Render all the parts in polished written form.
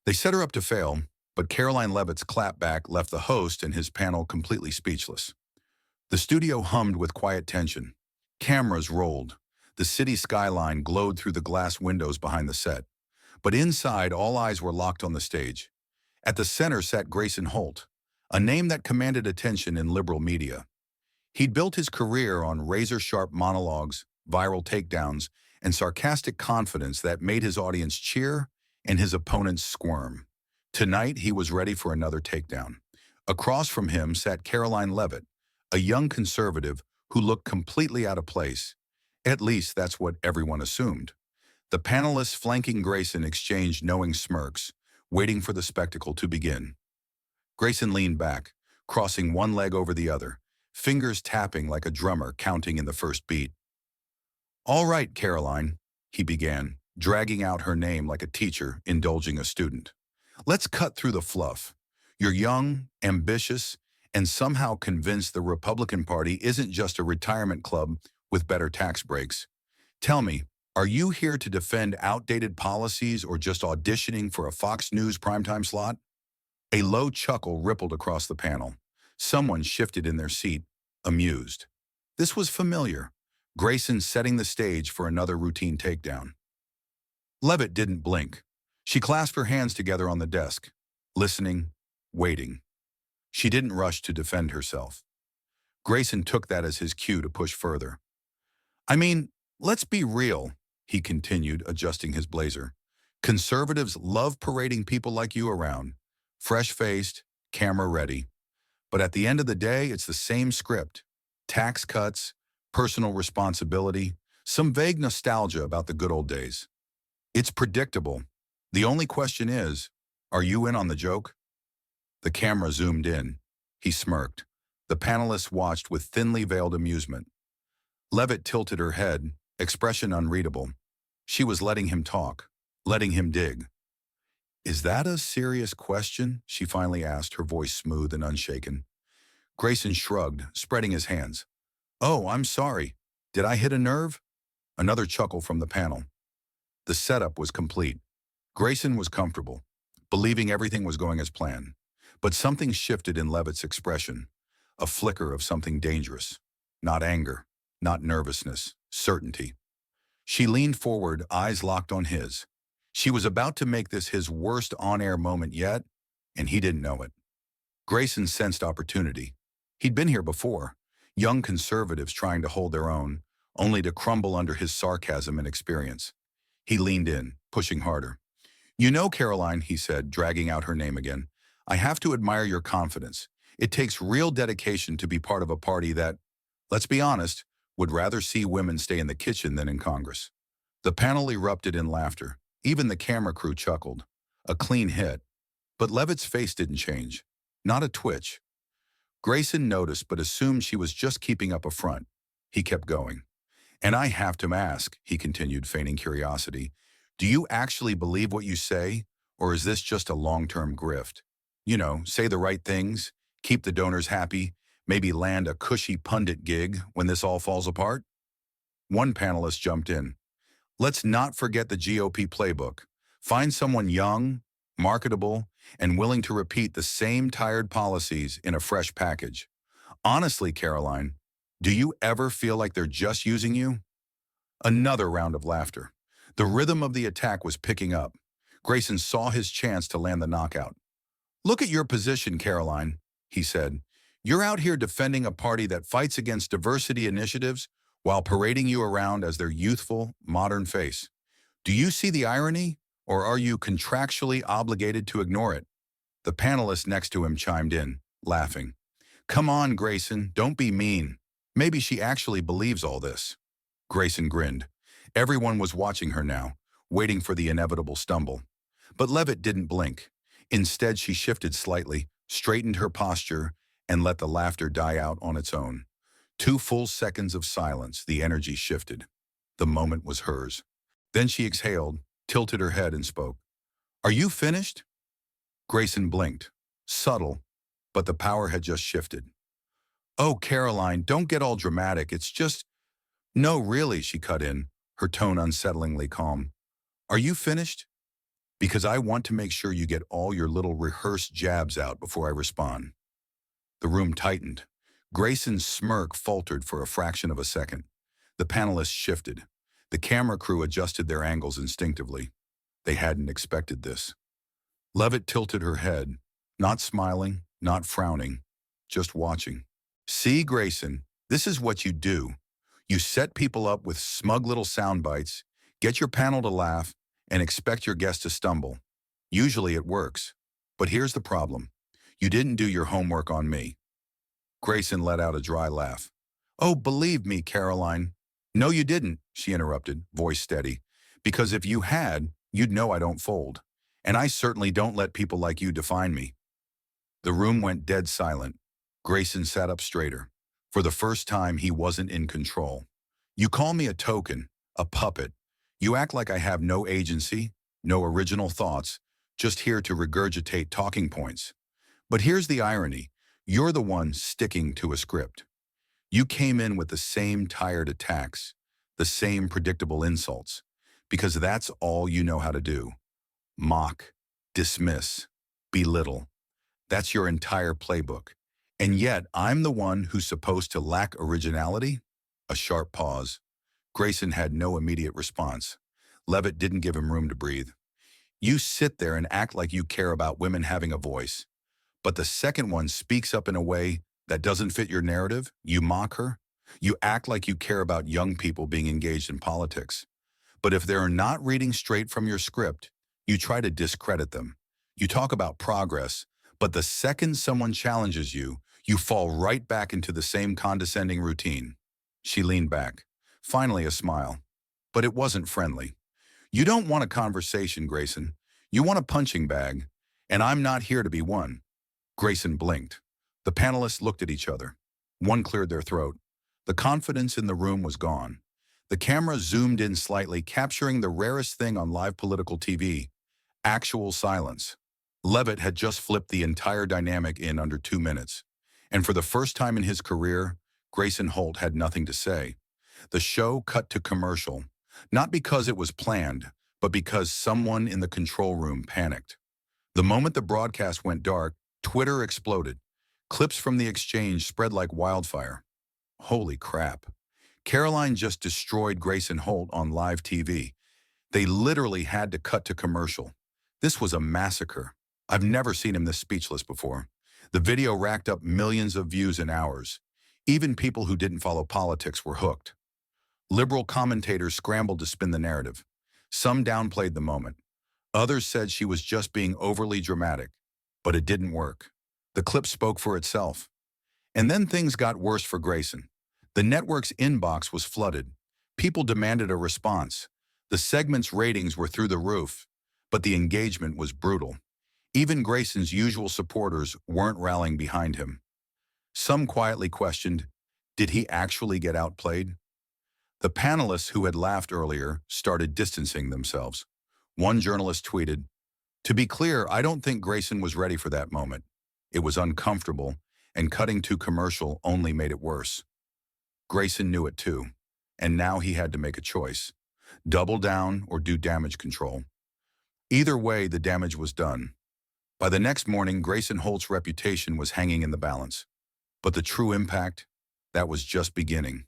They set her up to fail, but Caroline Levitt's clapback left the host and his panel completely speechless. The studio hummed with quiet tension. Cameras rolled. The city skyline glowed through the glass windows behind the set. But inside, all eyes were locked on the stage. At the center sat Grayson Holt, a name that commanded attention in liberal media. He'd built his career on razor-sharp monologues, viral takedowns, and sarcastic confidence that made his audience cheer and his opponents squirm. Tonight, he was ready for another takedown. Across from him sat Caroline Levitt, a young conservative who looked completely out of place. At least that's what everyone assumed. The panelists flanking Grayson exchanged knowing smirks, waiting for the spectacle to begin. Grayson leaned back, crossing one leg over the other, fingers tapping like a drummer counting in the first beat. "All right, Caroline," he began, dragging out her name like a teacher indulging a student. "Let's cut through the fluff. You're young, ambitious, and somehow convinced the Republican Party isn't just a retirement club with better tax breaks. Tell me, are you here to defend outdated policies or just auditioning for a Fox News primetime slot?" A low chuckle rippled across the panel. Someone shifted in their seat, amused. This was familiar. Grayson setting the stage for another routine takedown. Levitt didn't blink. She clasped her hands together on the desk, listening, waiting. She didn't rush to defend herself. Grayson took that as his cue to push further. "I mean, let's be real," he continued, adjusting his blazer. "Conservatives love parading people like you around, fresh-faced, camera-ready. But at the end of the day, it's the same script. Tax cuts, personal responsibility, some vague nostalgia about the good old days. It's predictable. The only question is, are you in on the joke?" The camera zoomed in. He smirked. The panelists watched with thinly veiled amusement. Levitt tilted her head, expression unreadable. She was letting him talk, letting him dig. "Is that a serious question?" she finally asked, her voice smooth and unshaken. Grayson shrugged, spreading his hands. "Oh, I'm sorry. Did I hit a nerve?" Another chuckle from the panel. The setup was complete. Grayson was comfortable, believing everything was going as planned. But something shifted in Levitt's expression, a flicker of something dangerous. Not anger, not nervousness, certainty. She leaned forward, eyes locked on his. She was about to make this his worst on-air moment yet, and he didn't know it. Grayson sensed opportunity. He'd been here before, young conservatives trying to hold their own, only to crumble under his sarcasm and experience. He leaned in, pushing harder. "You know, Caroline," he said, dragging out her name again, "I have to admire your confidence. It takes real dedication to be part of a party that, let's be honest, would rather see women stay in the kitchen than in Congress." The panel erupted in laughter. Even the camera crew chuckled. A clean hit. But Levitt's face didn't change. Not a twitch. Grayson noticed but assumed she was just keeping up a front. He kept going. "And I have to ask," he continued, feigning curiosity, "do you actually believe what you say, or is this just a long-term grift? You know, say the right things, keep the donors happy, maybe land a cushy pundit gig when this all falls apart?" One panelist jumped in. "Let's not forget the GOP playbook. Find someone young, marketable, and willing to repeat the same tired policies in a fresh package. Honestly, Caroline, do you ever feel like they're just using you?" Another round of laughter. The rhythm of the attack was picking up. Grayson saw his chance to land the knockout. "Look at your position, Caroline," he said. "You're out here defending a party that fights against diversity initiatives while parading you around as their youthful, modern face. Do you see the irony, or are you contractually obligated to ignore it?" The panelist next to him chimed in, laughing. "Come on, Grayson, don't be mean. Maybe she actually believes all this." Grayson grinned. Everyone was watching her now, waiting for the inevitable stumble. But Levitt didn't blink. Instead, she shifted slightly, straightened her posture, and let the laughter die out on its own. 2 full seconds of silence, the energy shifted. The moment was hers. Then she exhaled, tilted her head, and spoke. "Are you finished?" Grayson blinked. Subtle, but the power had just shifted. "Oh, Caroline, don't get all dramatic. It's just—" "No, really," she cut in, her tone unsettlingly calm. "Are you finished?" Because I want to make sure you get all your little rehearsed jabs out before I respond. The room tightened. Grayson's smirk faltered for a fraction of a second. The panelists shifted. The camera crew adjusted their angles instinctively. They hadn't expected this. Levitt tilted her head, not smiling, not frowning, just watching. See, Grayson, this is what you do. You set people up with smug little sound bites, get your panel to laugh, and expect your guest to stumble. Usually it works. But here's the problem. You didn't do your homework on me. Grayson let out a dry laugh. Oh, believe me, Caroline. No, you didn't, she interrupted, voice steady. Because if you had, you'd know I don't fold. And I certainly don't let people like you define me. The room went dead silent. Grayson sat up straighter. For the first time, he wasn't in control. You call me a token, a puppet. You act like I have no agency, no original thoughts, just here to regurgitate talking points. But here's the irony. You're the one sticking to a script. You came in with the same tired attacks, the same predictable insults, because that's all you know how to do. Mock, dismiss, belittle. That's your entire playbook. And yet, I'm the one who's supposed to lack originality? A sharp pause. Grayson had no immediate response. Levitt didn't give him room to breathe. You sit there and act like you care about women having a voice. But the second one speaks up in a way that doesn't fit your narrative. You mock her. You act like you care about young people being engaged in politics. But if they're not reading straight from your script, you try to discredit them. You talk about progress, but the second someone challenges you, you fall right back into the same condescending routine. She leaned back. Finally, a smile. But it wasn't friendly. You don't want a conversation, Grayson. You want a punching bag, and I'm not here to be one. Grayson blinked. The panelists looked at each other. One cleared their throat. The confidence in the room was gone. The camera zoomed in slightly, capturing the rarest thing on live political TV, actual silence. Levitt had just flipped the entire dynamic in under 2 minutes. And for the first time in his career, Grayson Holt had nothing to say. The show cut to commercial, not because it was planned, but because someone in the control room panicked. The moment the broadcast went dark, Twitter exploded. Clips from the exchange spread like wildfire. Holy crap. Caroline just destroyed Grayson Holt on live TV. They literally had to cut to commercial. This was a massacre. I've never seen him this speechless before. The video racked up millions of views in hours. Even people who didn't follow politics were hooked. Liberal commentators scrambled to spin the narrative. Some downplayed the moment. Others said she was just being overly dramatic. But it didn't work. The clip spoke for itself. And then things got worse for Grayson. The network's inbox was flooded. People demanded a response. The segment's ratings were through the roof, but the engagement was brutal. Even Grayson's usual supporters weren't rallying behind him. Some quietly questioned, did he actually get outplayed? The panelists who had laughed earlier started distancing themselves. One journalist tweeted, "To be clear, I don't think Grayson was ready for that moment. It was uncomfortable, and cutting to commercial only made it worse." Grayson knew it too, and now he had to make a choice. Double down or do damage control. Either way, the damage was done. By the next morning, Grayson Holt's reputation was hanging in the balance. But the true impact, that was just beginning.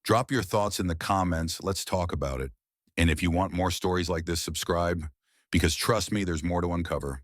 Drop your thoughts in the comments, let's talk about it. And if you want more stories like this, subscribe, because trust me, there's more to uncover.